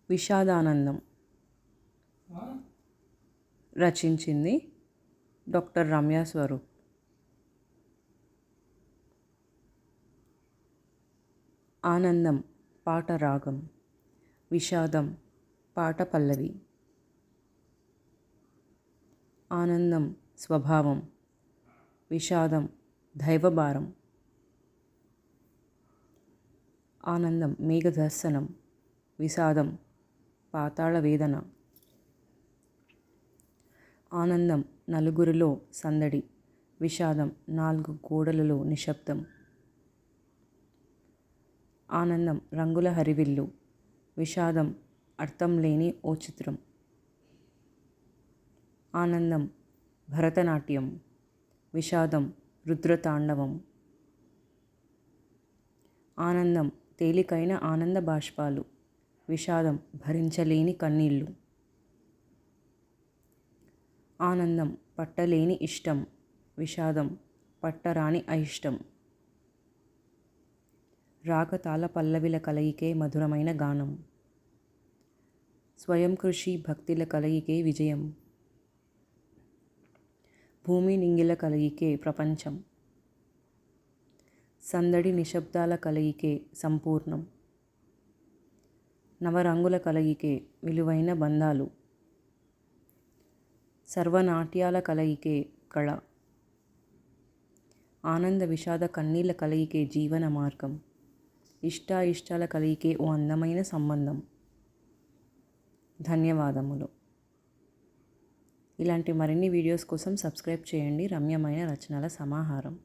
విషాదానందం రచించింది doctor Ramya Swaroop. ఆనందం పాట రాగం, విషాదం పాట పల్లవి. ఆనందం స్వభావం, విషాదం దైవభారం. ఆనందం మేఘదర్శనం, విషాదం పాతాళ వేదన. ఆనందం నలుగురిలో సందడి, విషాదం నాలుగు గోడలలో నిశ్శబ్దం. ఆనందం రంగుల హరివిల్లు, విషాదం అర్థం లేని ఓ చిత్రం. ఆనందం భరతనాట్యం, విషాదం రుద్రతాండవం. ఆనందం తేలికైన ఆనంద బాష్పాలు, విషాదం భరించలేని కన్నీళ్ళు. ఆనందం పట్టలేని ఇష్టం, విషాదం పట్టరాని అయిష్టం. రాగతాళ పల్లవిల కలయికే మధురమైన గానం, స్వయం కృషి భక్తిల కలయికే విజయం. భూమి నింగిల కలయికే ప్రపంచం, సందడి నిశ్శబ్దాల కలయికే సంపూర్ణం. నవరంగుల కలయికే విలువైన బంధాలు, సర్వనాట్యాల కలయికే కళ. ఆనంద విషాద కన్నీళ్ళ కలయికే జీవన మార్గం, ఇష్టాయిష్టాల కలయికే ఓ అందమైన సంబంధం. ధన్యవాదములు. ఇలాంటి మరిన్ని వీడియోస్ కోసం సబ్స్క్రైబ్ చేయండి. రమ్యమైన రచనల సమాహారం.